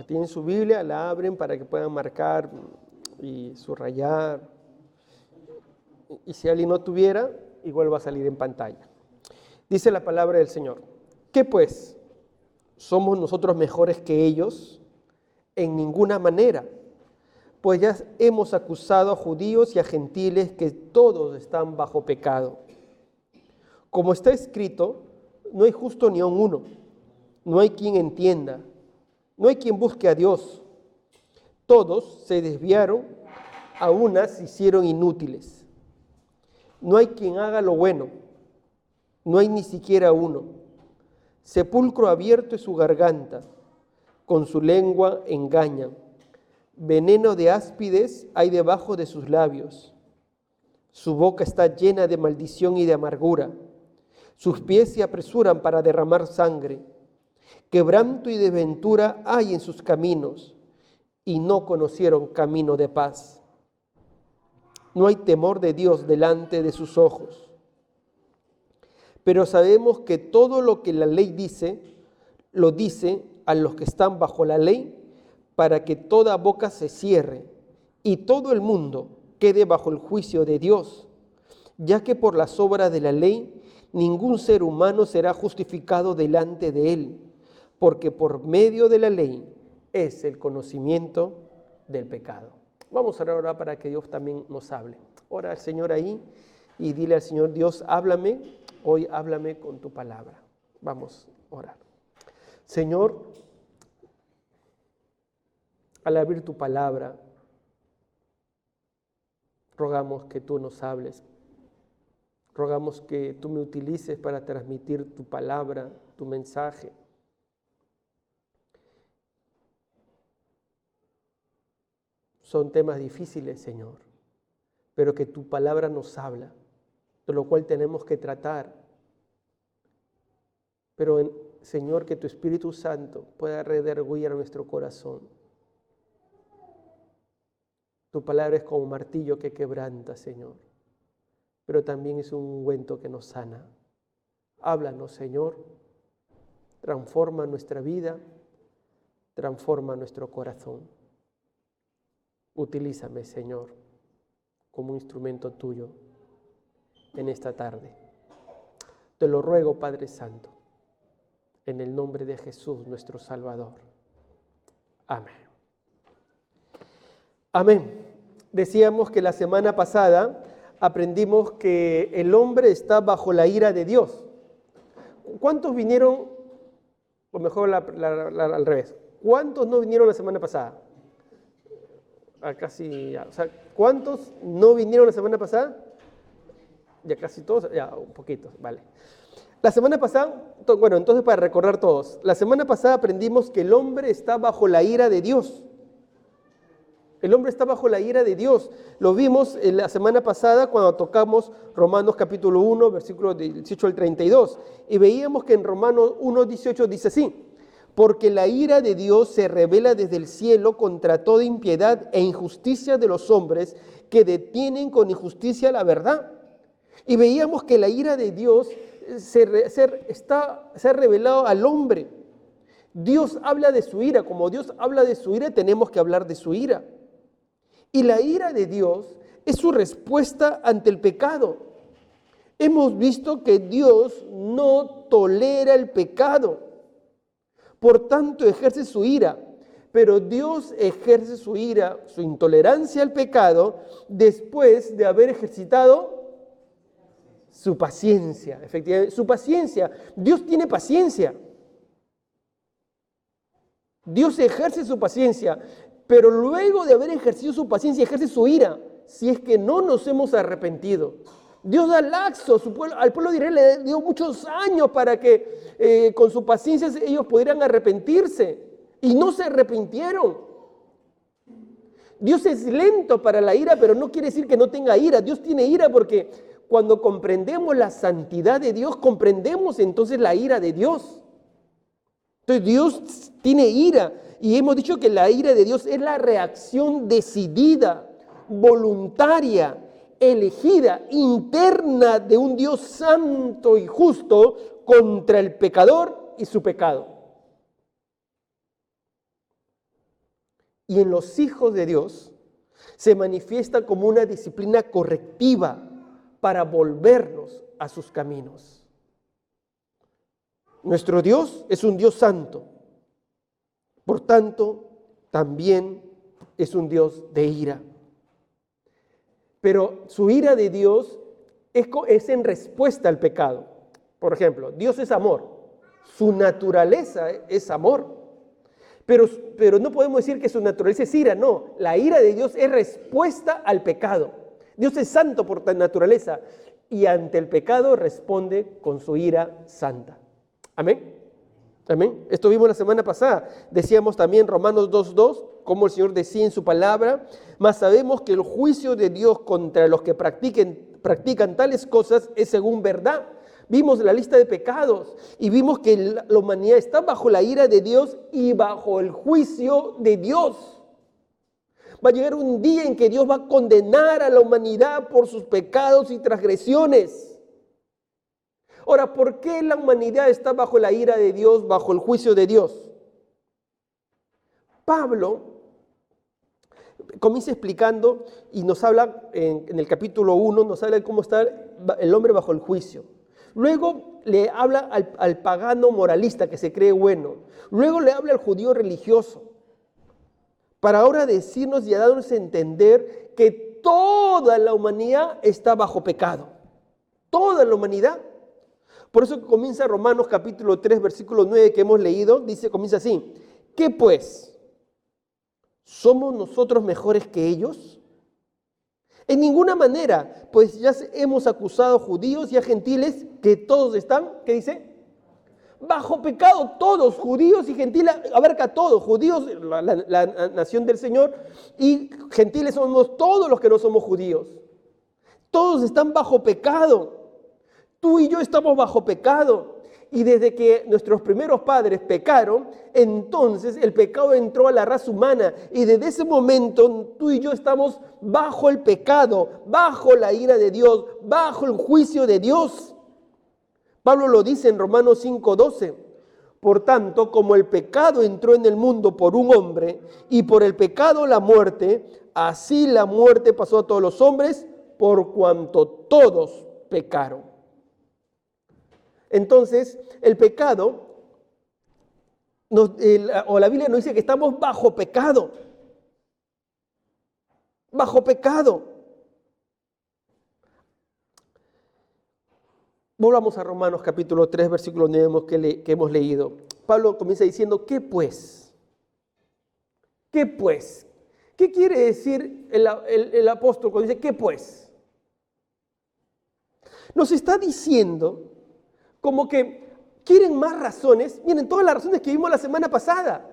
tienen su Biblia, la abren para que puedan marcar y subrayar. Y si alguien no tuviera, igual va a salir en pantalla. Dice la palabra del Señor. ¿Qué pues? ¿Somos nosotros mejores que ellos? En ninguna manera. Pues ya hemos acusado a judíos y a gentiles que todos están bajo pecado. Como está escrito, no hay justo ni aun uno. No hay quien entienda. No hay quien busque a Dios. Todos se desviaron, a unas se hicieron inútiles. No hay quien haga lo bueno. No hay ni siquiera uno. Sepulcro abierto es su garganta. Con su lengua engañan. Veneno de áspides hay debajo de sus labios. Su boca está llena de maldición y de amargura. Sus pies se apresuran para derramar sangre. Quebranto y desventura hay en sus caminos, y no conocieron camino de paz. No hay temor de Dios delante de sus ojos. Pero sabemos que todo lo que la ley dice, lo dice a los que están bajo la ley, para que toda boca se cierre y todo el mundo quede bajo el juicio de Dios, ya que por las obras de la ley ningún ser humano será justificado delante de él, porque por medio de la ley es el conocimiento del pecado. Vamos a orar ahora para que Dios también nos hable. Ora al Señor ahí y dile al Señor: Dios, háblame, hoy háblame con tu palabra. Vamos a orar. Señor, al abrir tu palabra, rogamos que tú nos hables. Rogamos que tú me utilices para transmitir tu palabra, tu mensaje. Son temas difíciles, Señor, pero que tu palabra nos habla, de lo cual tenemos que tratar. Pero, Señor, que tu Espíritu Santo pueda redarguir nuestro corazón. Tu palabra es como un martillo que quebranta, Señor, pero también es un ungüento que nos sana. Háblanos, Señor, transforma nuestra vida, transforma nuestro corazón. Utilízame, Señor, como un instrumento tuyo en esta tarde. Te lo ruego, Padre Santo, en el nombre de Jesús, nuestro Salvador. Amén. Amén. Decíamos que la semana pasada aprendimos que el hombre está bajo la ira de Dios. ¿Cuántos vinieron, o mejor al revés, cuántos no vinieron la semana pasada? ¿Cuántos no vinieron la semana pasada? Ya casi todos, ya un poquito, vale. La semana pasada, bueno, entonces para recordar todos, la semana pasada aprendimos que el hombre está bajo la ira de Dios. El hombre está bajo la ira de Dios. Lo vimos la semana pasada cuando tocamos Romanos capítulo 1, versículos 18 al 32. Y veíamos que en Romanos 1, 18 dice así: porque la ira de Dios se revela desde el cielo contra toda impiedad e injusticia de los hombres que detienen con injusticia la verdad. Y veíamos que la ira de Dios se ha revelado al hombre. Dios habla de su ira. Como Dios habla de su ira, tenemos que hablar de su ira. Y la ira de Dios es su respuesta ante el pecado. Hemos visto que Dios no tolera el pecado. Por tanto, ejerce su ira. Pero Dios ejerce su ira, su intolerancia al pecado, después de haber ejercitado su paciencia. Efectivamente, su paciencia. Dios tiene paciencia. Dios ejerce su paciencia, pero luego de haber ejercido su paciencia, ejerce su ira, si es que no nos hemos arrepentido. Dios da laxo, al pueblo de Israel le dio muchos años para que con su paciencia ellos pudieran arrepentirse, y no se arrepintieron. Dios es lento para la ira, pero no quiere decir que no tenga ira. Dios tiene ira porque cuando comprendemos la santidad de Dios, comprendemos entonces la ira de Dios. Entonces Dios tiene ira, y hemos dicho que la ira de Dios es la reacción decidida, voluntaria, elegida, interna de un Dios santo y justo contra el pecador y su pecado. y en los hijos de Dios se manifiesta como una disciplina correctiva para volvernos a sus caminos. Nuestro Dios es un Dios santo, por tanto, también es un Dios de ira. Pero su ira de Dios es en respuesta al pecado. Por ejemplo, Dios es amor, su naturaleza es amor. Pero no podemos decir que su naturaleza es ira, no. La ira de Dios es respuesta al pecado. Dios es santo por naturaleza y ante el pecado responde con su ira santa. Amén. Amén. Esto vimos la semana pasada. Decíamos también Romanos 2:2, como el Señor decía en su palabra, mas sabemos que el juicio de Dios contra los que practican tales cosas es según verdad. Vimos la lista de pecados y vimos que la humanidad está bajo la ira de Dios y bajo el juicio de Dios. Va a llegar un día en que Dios va a condenar a la humanidad por sus pecados y transgresiones. Ahora, ¿por qué la humanidad está bajo la ira de Dios, bajo el juicio de Dios? Pablo comienza explicando y nos habla en el capítulo 1, nos habla de cómo está el hombre bajo el juicio. Luego le habla al pagano moralista que se cree bueno. Luego le habla al judío religioso. Para ahora decirnos y a darnos a entender que toda la humanidad está bajo pecado. Toda la humanidad. Por eso comienza Romanos capítulo 3, versículo 9 que hemos leído. Comienza así. ¿Qué pues? ¿Somos nosotros mejores que ellos? En ninguna manera, pues ya hemos acusado a judíos y a gentiles que todos están, ¿qué dice? Bajo pecado, todos, judíos y gentiles, abarca a todos, judíos, la nación del Señor, y gentiles somos todos los que no somos judíos. Todos están bajo pecado. Tú y yo estamos bajo pecado. Y desde que nuestros primeros padres pecaron, entonces el pecado entró a la raza humana. Y desde ese momento tú y yo estamos bajo el pecado, bajo la ira de Dios, bajo el juicio de Dios. Pablo lo dice en Romanos 5:12. Por tanto, como el pecado entró en el mundo por un hombre y por el pecado la muerte, así la muerte pasó a todos los hombres por cuanto todos pecaron. Entonces, el pecado, la Biblia nos dice que estamos bajo pecado. Bajo pecado. Volvamos a Romanos capítulo 3, versículo 9 que hemos leído. Pablo comienza diciendo, ¿qué pues? ¿Qué pues? ¿Qué quiere decir el apóstol cuando dice, ¿qué pues? Nos está diciendo como que quieren más razones. Miren, todas las razones que vimos la semana pasada.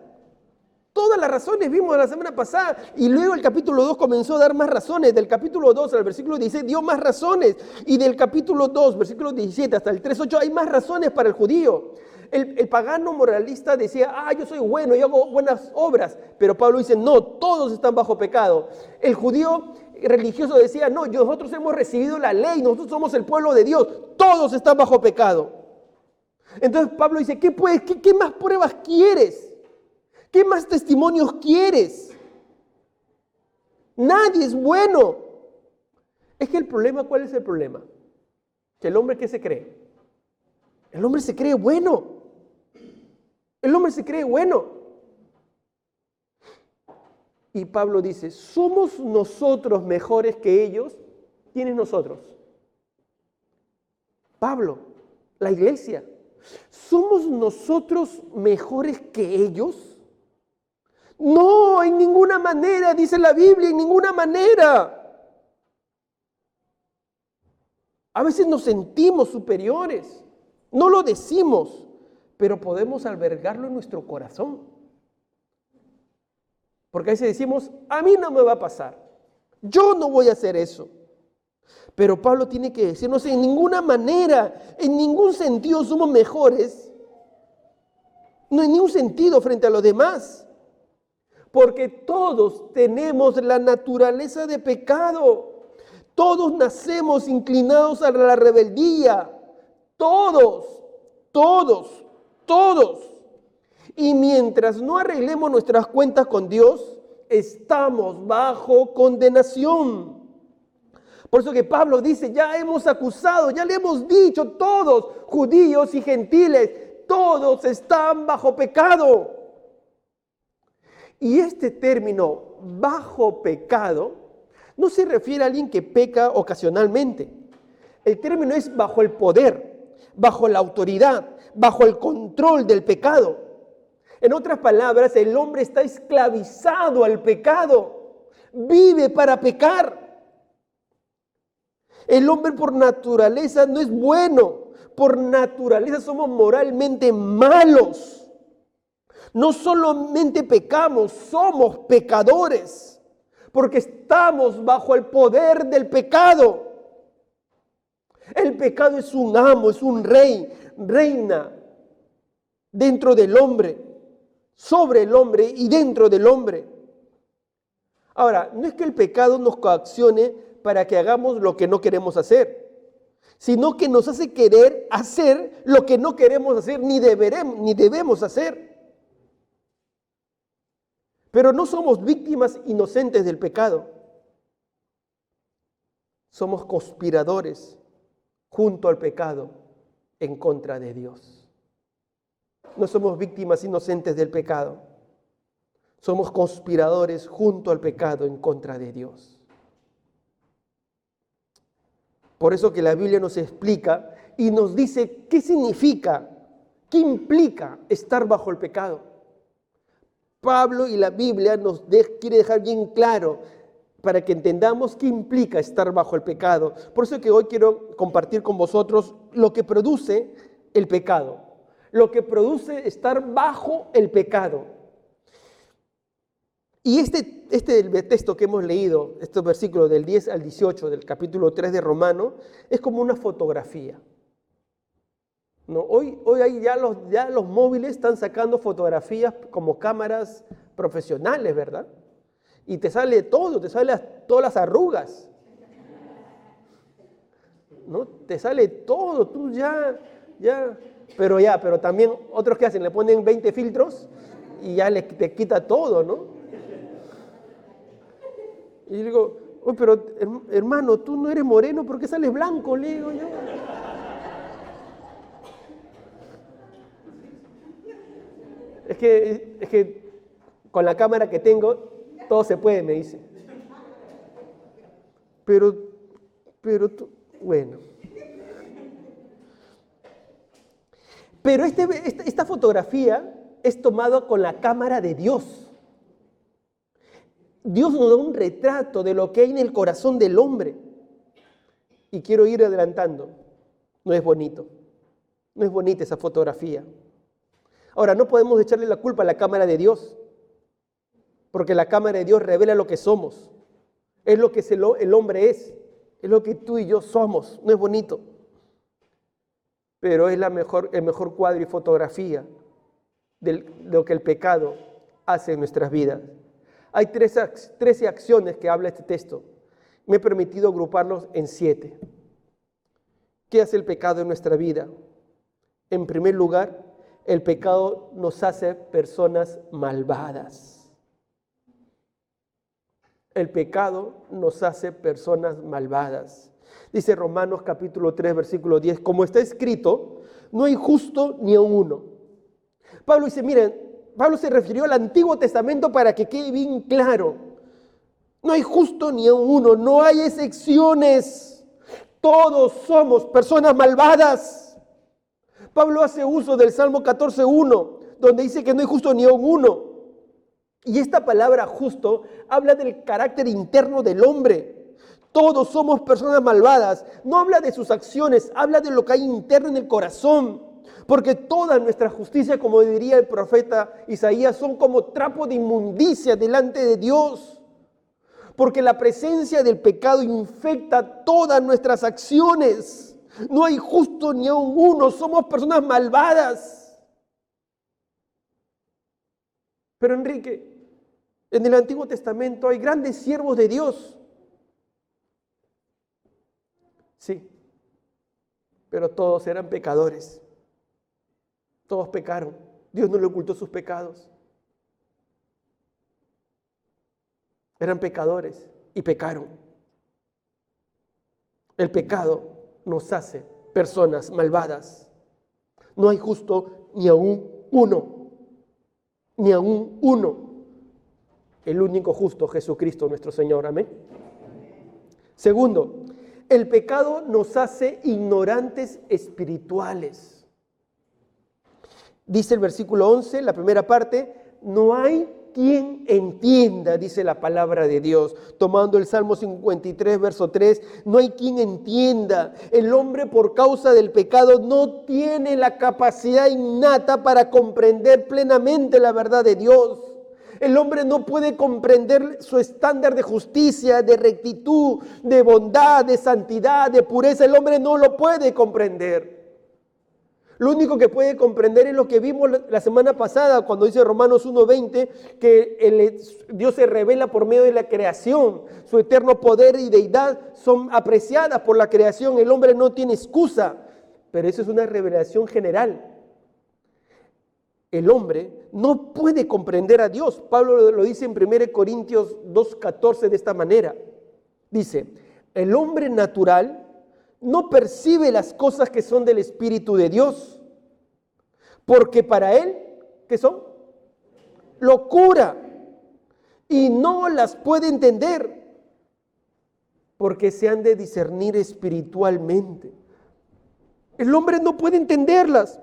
Todas las razones vimos la semana pasada. Y luego el capítulo 2 comenzó a dar más razones. Del capítulo 2 al versículo 16 dio más razones. Y del capítulo 2, versículo 17 hasta el 3:8 hay más razones para el judío. El pagano moralista decía, yo soy bueno, yo hago buenas obras. Pero Pablo dice, no, todos están bajo pecado. El judío religioso decía, no, nosotros hemos recibido la ley, nosotros somos el pueblo de Dios, todos están bajo pecado. Entonces Pablo dice, ¿qué más pruebas quieres? ¿Qué más testimonios quieres? Nadie es bueno. Es que el problema, ¿cuál es el problema? Que el hombre, ¿qué se cree? El hombre se cree bueno. El hombre se cree bueno. Y Pablo dice, ¿somos nosotros mejores que ellos? ¿Quién es nosotros? Pablo, la iglesia. ¿Somos nosotros mejores que ellos? No, en ninguna manera, dice la Biblia, en ninguna manera. A veces nos sentimos superiores, no lo decimos, pero podemos albergarlo en nuestro corazón. Porque a veces decimos, a mí no me va a pasar, yo no voy a hacer eso. Pero Pablo tiene que decirnos, en ninguna manera, en ningún sentido somos mejores, no en ningún sentido frente a los demás. Porque todos tenemos la naturaleza de pecado. Todos nacemos inclinados a la rebeldía. Todos. Y mientras no arreglemos nuestras cuentas con Dios, estamos bajo condenación. Por eso que Pablo dice, ya hemos acusado, ya le hemos dicho todos, judíos y gentiles, todos están bajo pecado. Y este término, bajo pecado, no se refiere a alguien que peca ocasionalmente. El término es bajo el poder, bajo la autoridad, bajo el control del pecado. En otras palabras, el hombre está esclavizado al pecado, vive para pecar. El hombre por naturaleza no es bueno, por naturaleza somos moralmente malos. No solamente pecamos, somos pecadores, porque estamos bajo el poder del pecado. El pecado es un amo, es un rey, reina dentro del hombre, sobre el hombre y dentro del hombre. Ahora, no es que el pecado nos coaccione para que hagamos lo que no queremos hacer, sino que nos hace querer hacer lo que no queremos hacer ni debemos hacer. Pero no somos víctimas inocentes del pecado. Somos conspiradores junto al pecado en contra de Dios. No somos víctimas inocentes del pecado. Somos conspiradores junto al pecado en contra de Dios. Por eso que la Biblia nos explica y nos dice qué significa, qué implica estar bajo el pecado. Pablo y la Biblia nos quiere dejar bien claro para que entendamos qué implica estar bajo el pecado. Por eso que hoy quiero compartir con vosotros lo que produce el pecado, lo que produce estar bajo el pecado. Y este texto que hemos leído, estos versículos del 10 al 18 del capítulo 3 de Romanos, es como una fotografía. ¿No? Hoy hay ya los móviles están sacando fotografías como cámaras profesionales, ¿verdad? Y te sale todo, te sale todas las arrugas. ¿No? Te sale todo, tú pero también otros que hacen, le ponen 20 filtros y ya te quita todo, ¿no? Y yo digo, oye, pero hermano, tú no eres moreno, ¿por qué sales blanco? Le digo yo. Es que con la cámara que tengo, todo se puede, me dice. Pero tú, bueno. Pero esta fotografía es tomada con la cámara de Dios. Dios nos da un retrato de lo que hay en el corazón del hombre. Y quiero ir adelantando. No es bonito. No es bonita esa fotografía. Ahora, no podemos echarle la culpa a la cámara de Dios. Porque la cámara de Dios revela lo que somos. Es lo que el hombre es. Es lo que tú y yo somos. No es bonito. Pero es el mejor cuadro y fotografía de lo que el pecado hace en nuestras vidas. Hay 13 acciones que habla este texto. Me he permitido agruparlos en 7. ¿Qué hace el pecado en nuestra vida? En primer lugar, el pecado nos hace personas malvadas. El pecado nos hace personas malvadas. Dice Romanos capítulo 3, versículo 10, como está escrito, no hay justo ni aun uno. Pablo dice, miren, Pablo se refirió al Antiguo Testamento para que quede bien claro. No hay justo ni aun uno, no hay excepciones. Todos somos personas malvadas. Pablo hace uso del Salmo 14:1, donde dice que no hay justo ni aun uno. Y esta palabra justo habla del carácter interno del hombre. Todos somos personas malvadas. No habla de sus acciones, habla de lo que hay interno en el corazón. Porque toda nuestra justicia, como diría el profeta Isaías, son como trapo de inmundicia delante de Dios. Porque la presencia del pecado infecta todas nuestras acciones. No hay justo ni aun uno, somos personas malvadas. Pero Enrique, en el Antiguo Testamento hay grandes siervos de Dios. Sí, pero todos eran pecadores. Todos pecaron. Dios no le ocultó sus pecados. eran pecadores y pecaron. El pecado nos hace personas malvadas. No hay justo ni aún uno, ni aún uno. El único justo, Jesucristo nuestro Señor. Amén. Segundo, el pecado nos hace ignorantes espirituales. Dice el versículo 11, la primera parte, no hay quien entienda, dice la palabra de Dios. Tomando el Salmo 53, verso 3, no hay quien entienda. El hombre por causa del pecado no tiene la capacidad innata para comprender plenamente la verdad de Dios. El hombre no puede comprender su estándar de justicia, de rectitud, de bondad, de santidad, de pureza. El hombre no lo puede comprender. Lo único que puede comprender es lo que vimos la semana pasada cuando dice Romanos 1:20 que Dios se revela por medio de la creación. Su eterno poder y deidad son apreciadas por la creación. El hombre no tiene excusa, pero eso es una revelación general. El hombre no puede comprender a Dios. Pablo lo dice en 1 Corintios 2:14 de esta manera. Dice, el hombre natural no percibe las cosas que son del Espíritu de Dios, porque para él, ¿qué son? Locura, y no las puede entender, porque se han de discernir espiritualmente. El hombre no puede entenderlas.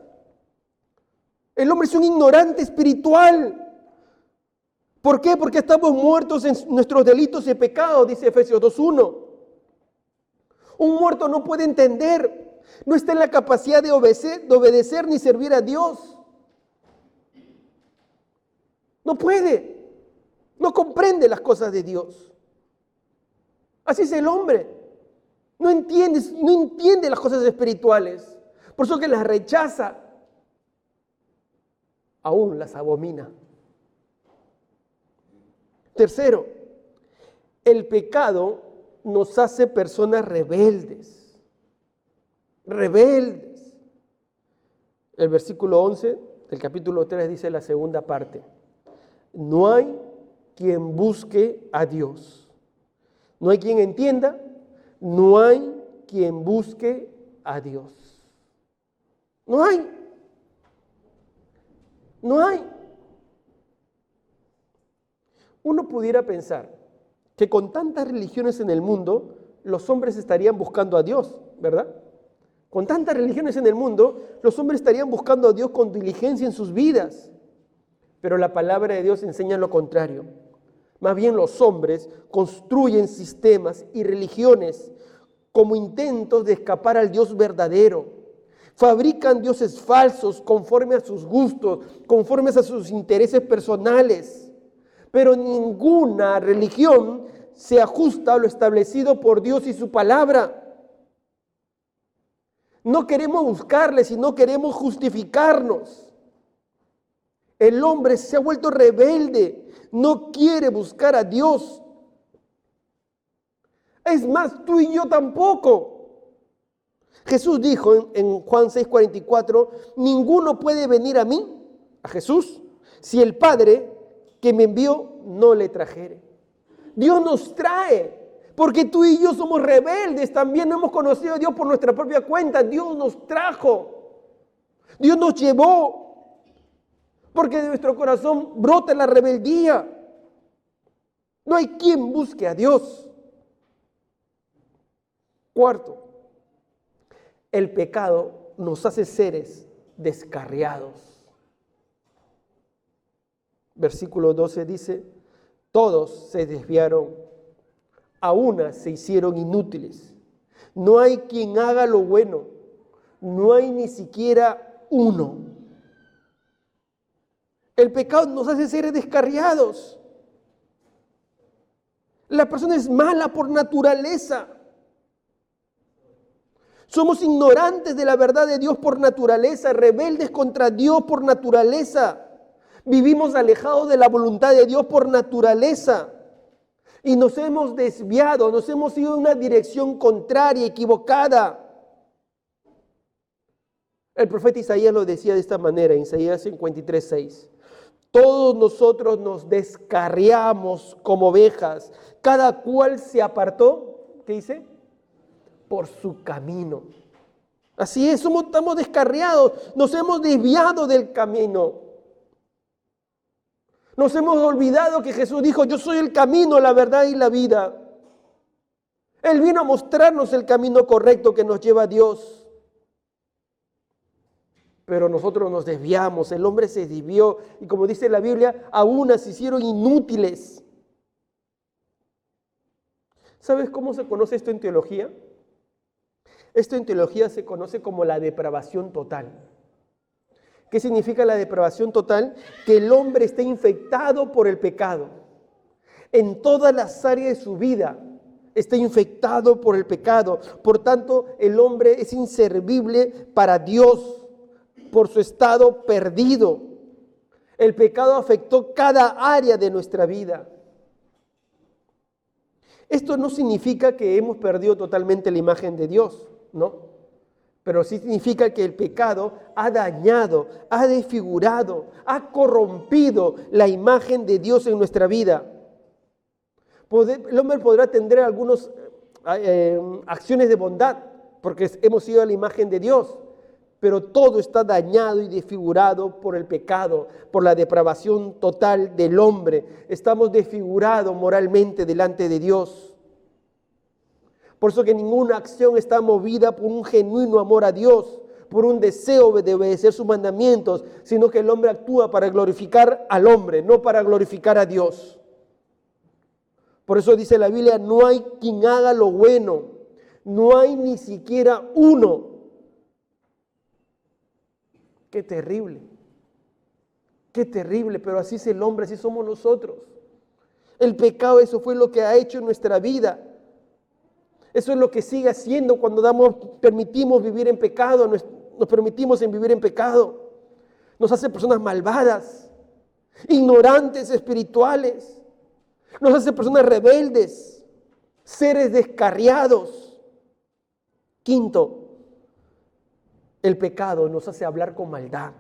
El hombre es un ignorante espiritual. ¿Por qué? Porque estamos muertos en nuestros delitos y pecados, dice Efesios 2:1. Un muerto no puede entender, no está en la capacidad de obedecer ni servir a Dios. No puede, no comprende las cosas de Dios. Así es el hombre. No entiende las cosas espirituales. Por eso que las rechaza, aún las abomina. Tercero, el pecado nos hace personas rebeldes. Rebeldes. El versículo 11 del capítulo 3 dice la segunda parte. No hay quien busque a Dios. No hay quien entienda. No hay quien busque a Dios. No hay. No hay. Uno pudiera pensar que con tantas religiones en el mundo, los hombres estarían buscando a Dios, ¿verdad? Con tantas religiones en el mundo, los hombres estarían buscando a Dios con diligencia en sus vidas. Pero la palabra de Dios enseña lo contrario. Más bien los hombres construyen sistemas y religiones como intentos de escapar al Dios verdadero. Fabrican dioses falsos conforme a sus gustos, conforme a sus intereses personales. Pero ninguna religión se ajusta a lo establecido por Dios y su palabra. No queremos buscarle, sino queremos justificarnos. El hombre se ha vuelto rebelde, no quiere buscar a Dios. Es más, tú y yo tampoco. Jesús dijo en Juan 6:44, ninguno puede venir a mí, a Jesús, si el Padre que me envió no le trajere. Dios nos trae, porque tú y yo somos rebeldes, también no hemos conocido a Dios por nuestra propia cuenta. Dios nos trajo, Dios nos llevó, porque de nuestro corazón brota la rebeldía. No hay quien busque a Dios. Cuarto, el pecado nos hace seres descarriados. Versículo 12 dice, todos se desviaron, a una se hicieron inútiles. No hay quien haga lo bueno, no hay ni siquiera uno. El pecado nos hace seres descarriados. La persona es mala por naturaleza. Somos ignorantes de la verdad de Dios por naturaleza, rebeldes contra Dios por naturaleza. Vivimos alejados de la voluntad de Dios por naturaleza. Y nos hemos desviado, nos hemos ido en una dirección contraria, equivocada. El profeta Isaías lo decía de esta manera, en Isaías 53:6. Todos nosotros nos descarriamos como ovejas. Cada cual se apartó, ¿qué dice? Por su camino. Así es, estamos descarriados, nos hemos desviado del camino. Nos hemos olvidado que Jesús dijo, yo soy el camino, la verdad y la vida. Él vino a mostrarnos el camino correcto que nos lleva a Dios. Pero nosotros nos desviamos, el hombre se desvió y como dice la Biblia, aún se hicieron inútiles. ¿Sabes cómo se conoce esto en teología? Esto en teología se conoce como la depravación total. ¿Qué significa la depravación total? Que el hombre está infectado por el pecado. En todas las áreas de su vida está infectado por el pecado. Por tanto, el hombre es inservible para Dios por su estado perdido. El pecado afectó cada área de nuestra vida. Esto no significa que hemos perdido totalmente la imagen de Dios, ¿no? Pero sí significa que el pecado ha dañado, ha desfigurado, ha corrompido la imagen de Dios en nuestra vida. El hombre podrá tener algunas acciones de bondad, porque hemos sido la imagen de Dios, pero todo está dañado y desfigurado por el pecado, por la depravación total del hombre. Estamos desfigurados moralmente delante de Dios. Por eso que ninguna acción está movida por un genuino amor a Dios, por un deseo de obedecer sus mandamientos, sino que el hombre actúa para glorificar al hombre, no para glorificar a Dios. Por eso dice la Biblia, no hay quien haga lo bueno, no hay ni siquiera uno. Qué terrible, pero así es el hombre, así somos nosotros. El pecado, eso fue lo que ha hecho en nuestra vida. Eso es lo que sigue haciendo cuando permitimos vivir en pecado, nos permitimos vivir en pecado. Nos hace personas malvadas, ignorantes espirituales, nos hace personas rebeldes, seres descarriados. Quinto, el pecado nos hace hablar con maldad.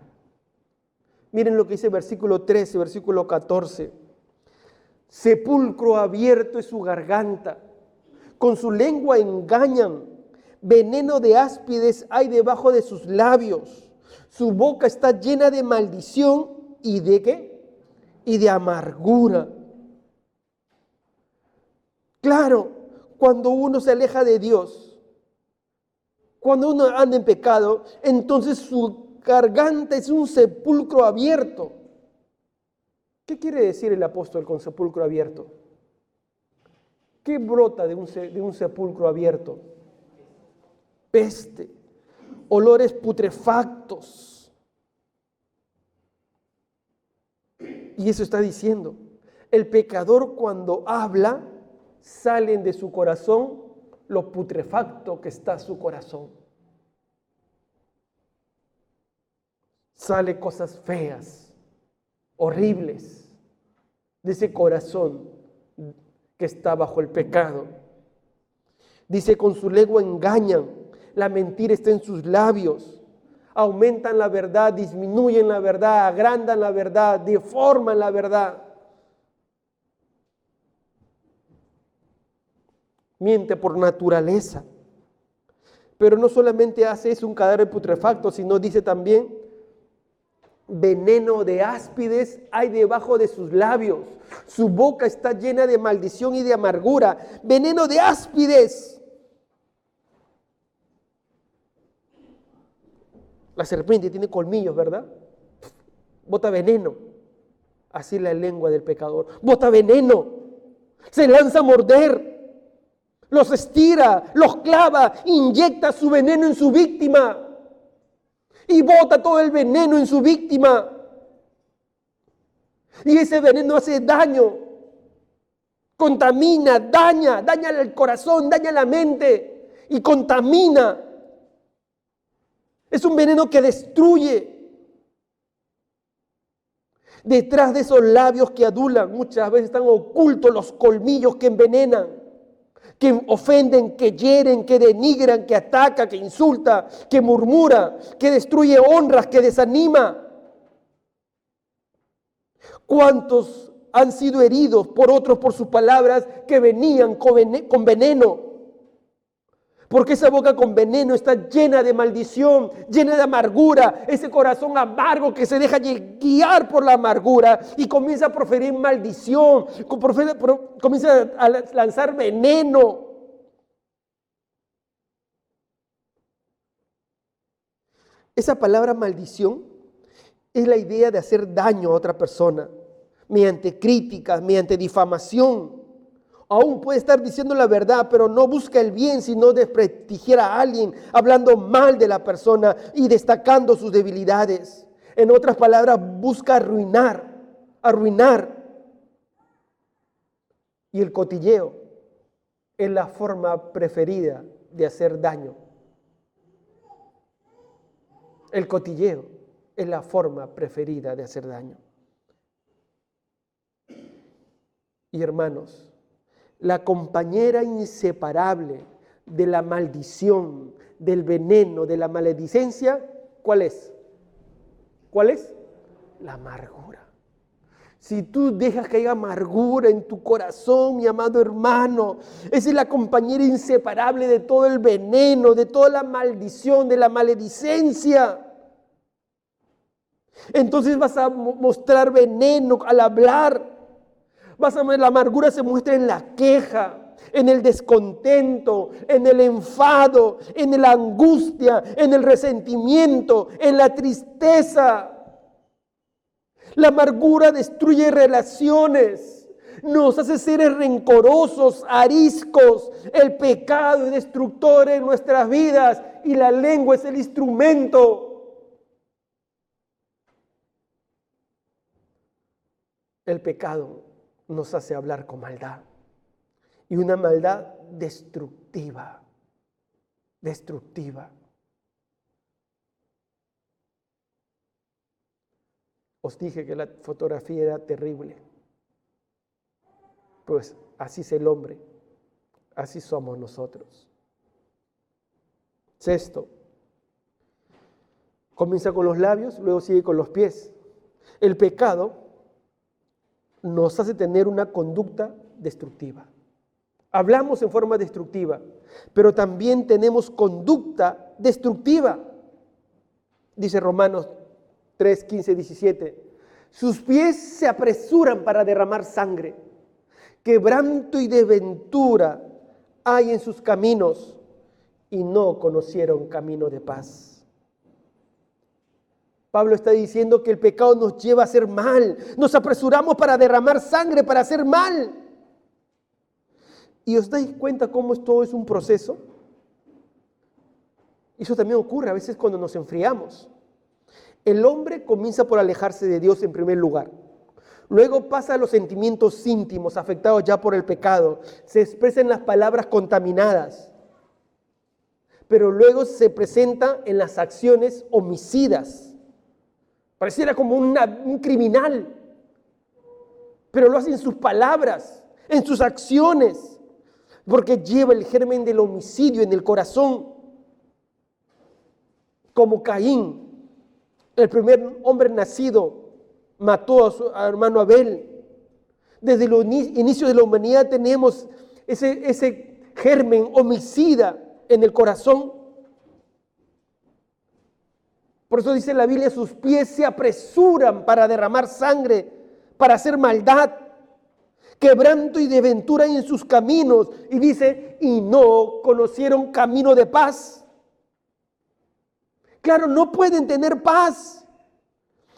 Miren lo que dice versículo 13, versículo 14. Sepulcro abierto es su garganta, con su lengua engañan, veneno de áspides hay debajo de sus labios. Su boca está llena de maldición y ¿de qué? Y de amargura. Claro, cuando uno se aleja de Dios, cuando uno anda en pecado, entonces su garganta es un sepulcro abierto. ¿Qué quiere decir el apóstol con sepulcro abierto? ¿Qué brota de un sepulcro abierto? Peste, olores putrefactos. Y eso está diciendo, el pecador cuando habla, salen de su corazón lo putrefacto que está su corazón. Sale cosas feas, horribles, de ese corazón que está bajo el pecado. Dice, con su lengua engañan, la mentira está en sus labios, aumentan la verdad, disminuyen la verdad, agrandan la verdad, deforman la verdad. Miente por naturaleza. Pero no solamente hace eso un cadáver putrefacto, sino dice también, veneno de áspides hay debajo de sus labios. Su boca está llena de maldición y de amargura. Veneno de áspides. La serpiente tiene colmillos, ¿verdad? Bota veneno. Así es la lengua del pecador. Bota veneno. Se lanza a morder. Los estira, los clava, inyecta su veneno en su víctima y bota todo el veneno en su víctima. Y ese veneno hace daño, contamina, daña el corazón, daña la mente y contamina. Es un veneno que destruye. Detrás de esos labios que adulan, muchas veces están ocultos los colmillos que envenenan, que ofenden, que hieren, que denigran, que ataca, que insulta, que murmura, que destruye honras, que desanima. ¿Cuántos han sido heridos por otros por sus palabras que venían con veneno? Porque esa boca con veneno está llena de maldición, llena de amargura. Ese corazón amargo que se deja guiar por la amargura y comienza a proferir maldición, comienza a lanzar veneno. Esa palabra maldición es la idea de hacer daño a otra persona mediante críticas, mediante difamación. Aún puede estar diciendo la verdad, pero no busca el bien, sino desprestigiar a alguien, hablando mal de la persona y destacando sus debilidades. En otras palabras, busca arruinar. Y el cotilleo es la forma preferida de hacer daño. El cotilleo es la forma preferida de hacer daño. Y hermanos, la compañera inseparable de la maldición, del veneno, de la maledicencia, ¿cuál es? ¿Cuál es? La amargura. Si tú dejas que haya amargura en tu corazón, mi amado hermano, esa es la compañera inseparable de todo el veneno, de toda la maldición, de la maledicencia. Entonces vas a mostrar veneno al hablar. La amargura se muestra en la queja, en el descontento, en el enfado, en la angustia, en el resentimiento, en la tristeza. La amargura destruye relaciones, nos hace seres rencorosos, ariscos. El pecado es destructor en nuestras vidas y la lengua es el instrumento. El pecado nos hace hablar con maldad y una maldad destructiva. Os dije que la fotografía era terrible. Pues así es el hombre, así somos nosotros. Sexto, comienza con los labios, luego sigue con los pies. El pecado nos hace tener una conducta destructiva. Hablamos en forma destructiva, pero también tenemos conducta destructiva. Dice Romanos 3, 15, 17. Sus pies se apresuran para derramar sangre. Quebranto y desventura hay en sus caminos y no conocieron camino de paz. Pablo está diciendo que el pecado nos lleva a hacer mal. Nos apresuramos para derramar sangre, para hacer mal. ¿Y os dais cuenta cómo todo es un proceso? Eso también ocurre a veces cuando nos enfriamos. El hombre comienza por alejarse de Dios en primer lugar. Luego pasa a los sentimientos íntimos afectados ya por el pecado. Se expresan las palabras contaminadas. Pero luego se presenta en las acciones homicidas. Pareciera como un criminal, pero lo hace en sus palabras, en sus acciones, porque lleva el germen del homicidio en el corazón. Como Caín, el primer hombre nacido, mató a su hermano Abel. Desde el inicio de la humanidad tenemos ese germen homicida en el corazón. Por eso dice la Biblia, sus pies se apresuran para derramar sangre, para hacer maldad. Quebranto y desventura en sus caminos. Y dice, y no conocieron camino de paz. Claro, no pueden tener paz.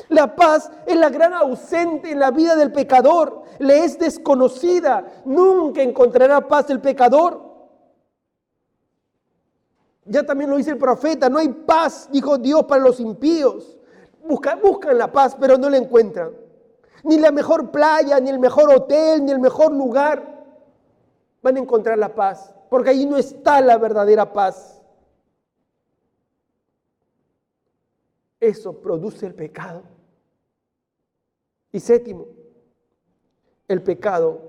La paz es la gran ausente en la vida del pecador. Le es desconocida. Nunca encontrará paz el pecador. Ya también lo dice el profeta, no hay paz, dijo Dios, para los impíos. Buscan la paz, pero no la encuentran. Ni la mejor playa, ni el mejor hotel, ni el mejor lugar van a encontrar la paz, porque ahí no está la verdadera paz. Eso produce el pecado. Y séptimo, el pecado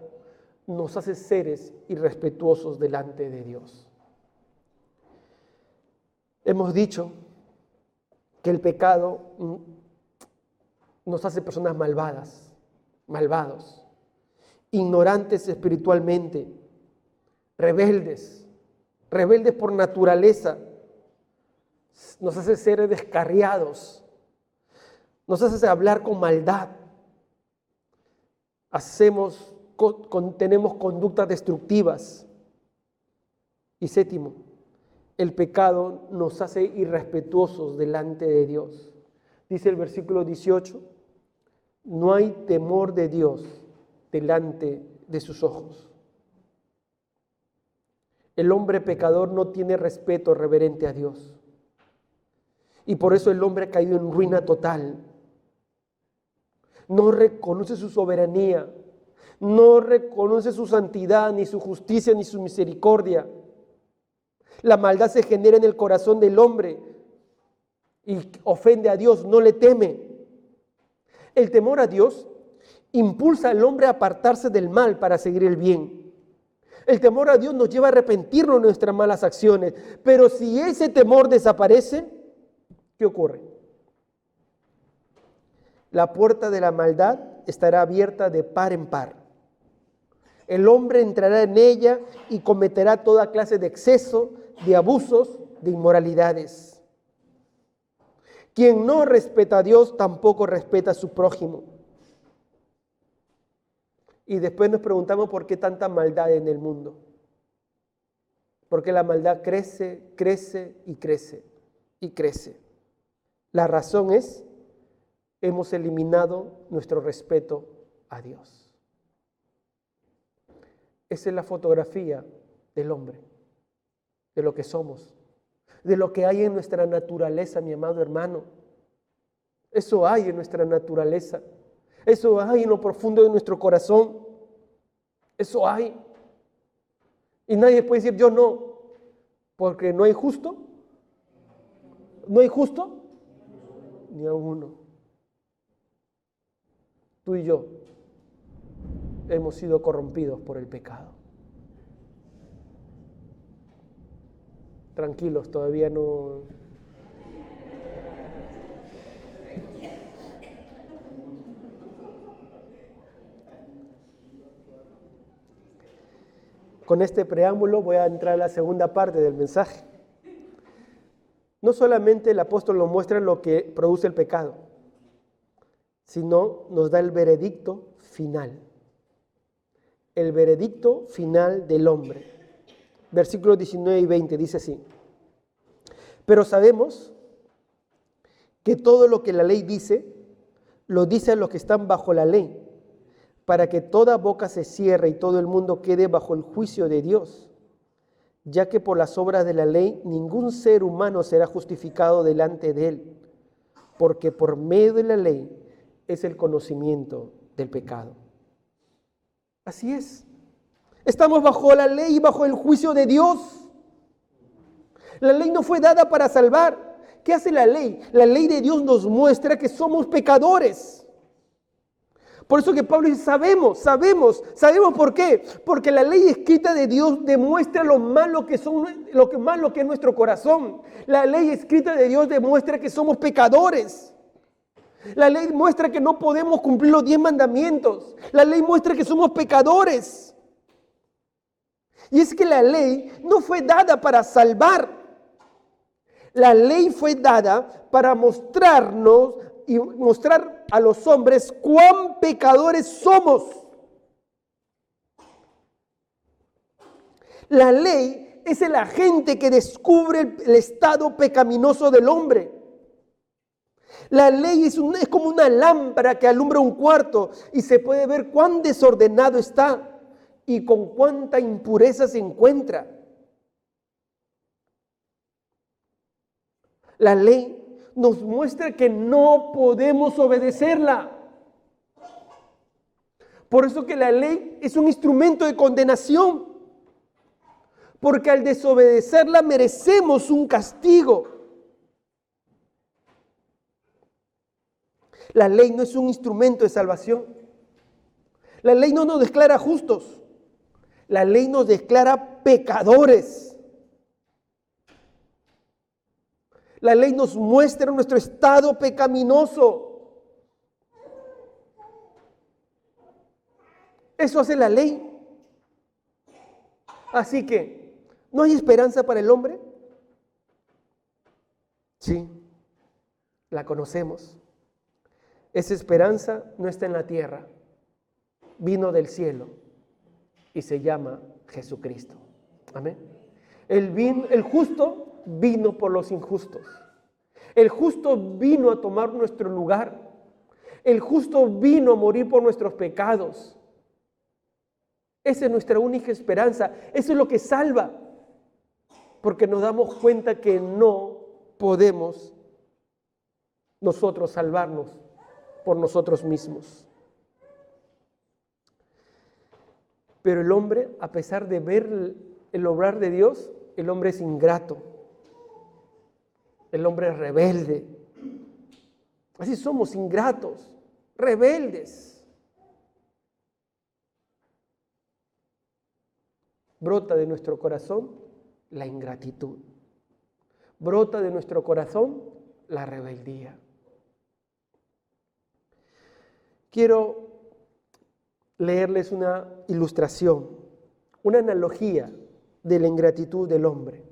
nos hace seres irrespetuosos delante de Dios. Hemos dicho que el pecado nos hace personas malvadas, malvados, ignorantes espiritualmente, rebeldes por naturaleza. Nos hace ser descarriados, nos hace hablar con maldad. Tenemos conductas destructivas. Y séptimo, el pecado nos hace irrespetuosos delante de Dios. Dice el versículo 18, no hay temor de Dios delante de sus ojos. El hombre pecador no tiene respeto reverente a Dios. Y por eso el hombre ha caído en ruina total. No reconoce su soberanía, no reconoce su santidad, ni su justicia, ni su misericordia. La maldad se genera en el corazón del hombre y ofende a Dios, no le teme. El temor a Dios impulsa al hombre a apartarse del mal para seguir el bien. El temor a Dios nos lleva a arrepentirnos de nuestras malas acciones, pero si ese temor desaparece, ¿qué ocurre? La puerta de la maldad estará abierta de par en par. El hombre entrará en ella y cometerá toda clase de exceso, de abusos, de inmoralidades. Quien no respeta a Dios tampoco respeta a su prójimo. Y después nos preguntamos por qué tanta maldad en el mundo. Porque la maldad crece, crece y crece y crece. La razón es, hemos eliminado nuestro respeto a Dios. Esa es la fotografía del hombre, de lo que somos, de lo que hay en nuestra naturaleza, mi amado hermano. Eso hay en nuestra naturaleza. Eso hay en lo profundo de nuestro corazón. Eso hay. Y nadie puede decir yo no, porque no hay justo. No hay justo ni a uno. Tú y yo hemos sido corrompidos por el pecado. Tranquilos, todavía no. Con este preámbulo voy a entrar a la segunda parte del mensaje. No solamente el apóstol nos muestra lo que produce el pecado, sino nos da el veredicto final. El veredicto final del hombre. Versículos 19 y 20 dice así: pero sabemos que todo lo que la ley dice, lo dice a los que están bajo la ley, para que toda boca se cierre y todo el mundo quede bajo el juicio de Dios, ya que por las obras de la ley ningún ser humano será justificado delante de él, porque por medio de la ley es el conocimiento del pecado. Así es. Estamos bajo la ley y bajo el juicio de Dios. La ley no fue dada para salvar. ¿Qué hace la ley? La ley de Dios nos muestra que somos pecadores. Por eso que Pablo dice, sabemos ¿por qué? Porque la ley escrita de Dios demuestra lo malo que es nuestro corazón. La ley escrita de Dios demuestra que somos pecadores. La ley muestra que no podemos cumplir los 10 mandamientos. La ley muestra que somos pecadores. Y es que la ley no fue dada para salvar. La ley fue dada para mostrarnos y mostrar a los hombres cuán pecadores somos. La ley es el agente que descubre el estado pecaminoso del hombre. La ley es como una lámpara que alumbra un cuarto y se puede ver cuán desordenado está y con cuánta impureza se encuentra. La ley nos muestra que no podemos obedecerla. Por eso que la ley es un instrumento de condenación. Porque al desobedecerla merecemos un castigo. La ley no es un instrumento de salvación. La ley no nos declara justos. La ley nos declara pecadores. La ley nos muestra nuestro estado pecaminoso. Eso hace la ley. Así que, ¿no hay esperanza para el hombre? Sí, la conocemos. Esa esperanza no está en la tierra, vino del cielo y se llama Jesucristo. Amén. El justo vino por los injustos. El justo vino a tomar nuestro lugar. El justo vino a morir por nuestros pecados. Esa es nuestra única esperanza. Eso es lo que salva. Porque nos damos cuenta que no podemos nosotros salvarnos por nosotros mismos. Pero el hombre, a pesar de ver el obrar de Dios, el hombre es ingrato. El hombre es rebelde. Así somos, ingratos, rebeldes. Brota de nuestro corazón la ingratitud. Brota de nuestro corazón la rebeldía. Quiero leerles una ilustración, una analogía de la ingratitud del hombre.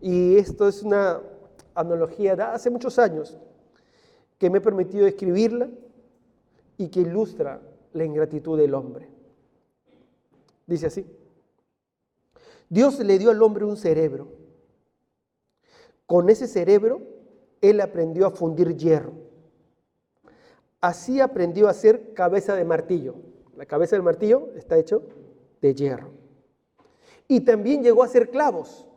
Y esto es una analogía de hace muchos años que me he permitido escribirla y que ilustra la ingratitud del hombre. Dice así: Dios le dio al hombre un cerebro. Con ese cerebro, él aprendió a fundir hierro. Así aprendió a hacer cabeza de martillo. La cabeza del martillo está hecho de hierro. Y también llegó a hacer clavos.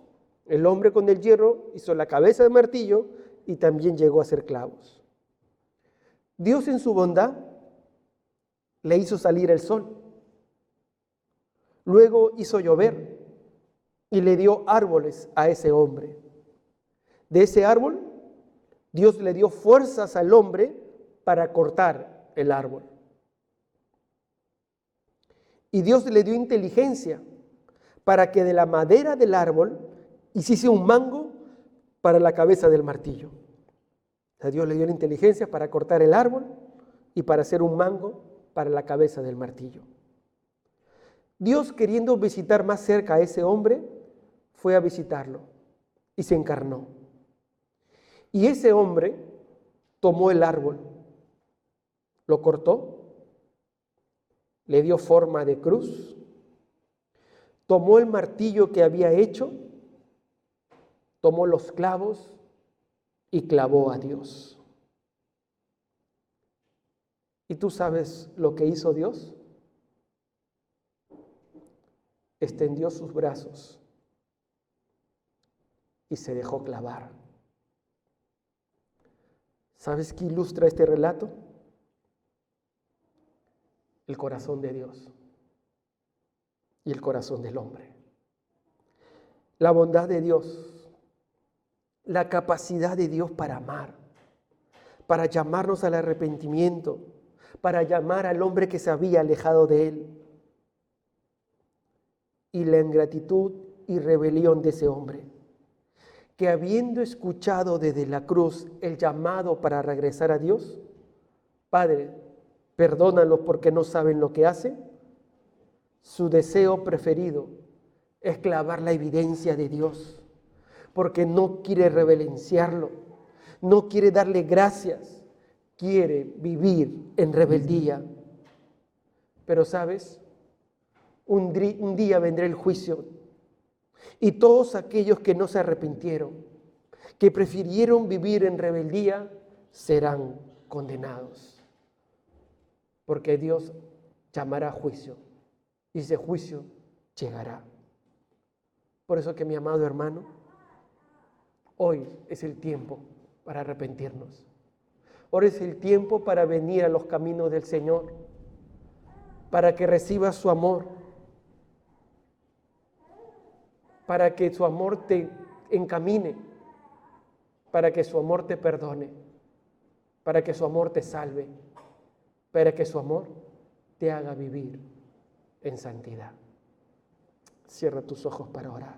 El hombre con el hierro hizo la cabeza de martillo y también llegó a hacer clavos. Dios en su bondad le hizo salir el sol. Luego hizo llover y le dio árboles a ese hombre. De ese árbol, Dios le dio fuerzas al hombre para cortar el árbol. Y Dios le dio inteligencia para que de la madera del árbol hiciese un mango para la cabeza del martillo. O sea, Dios le dio la inteligencia para cortar el árbol y para hacer un mango para la cabeza del martillo. Dios, queriendo visitar más cerca a ese hombre, fue a visitarlo y se encarnó. Y ese hombre tomó el árbol, lo cortó, le dio forma de cruz, tomó el martillo que había hecho, tomó los clavos y clavó a Dios. ¿Y tú sabes lo que hizo Dios? Extendió sus brazos y se dejó clavar. ¿Sabes qué ilustra este relato? El corazón de Dios y el corazón del hombre. La bondad de Dios, la capacidad de Dios para amar, para llamarnos al arrepentimiento, para llamar al hombre que se había alejado de Él. Y la ingratitud y rebelión de ese hombre, que habiendo escuchado desde la cruz el llamado para regresar a Dios, Padre, perdónalos porque no saben lo que hacen, su deseo preferido es clavar la evidencia de Dios, porque no quiere reverenciarlo, no quiere darle gracias, quiere vivir en rebeldía. Pero ¿sabes? Un día vendrá el juicio y todos aquellos que no se arrepintieron, que prefirieron vivir en rebeldía, serán condenados. Porque Dios llamará a juicio y ese juicio llegará. Por eso que mi amado hermano, hoy es el tiempo para arrepentirnos. Hoy es el tiempo para venir a los caminos del Señor, para que recibas su amor, para que su amor te encamine, para que su amor te perdone, para que su amor te salve, para que su amor te haga vivir en santidad. Cierra tus ojos para orar.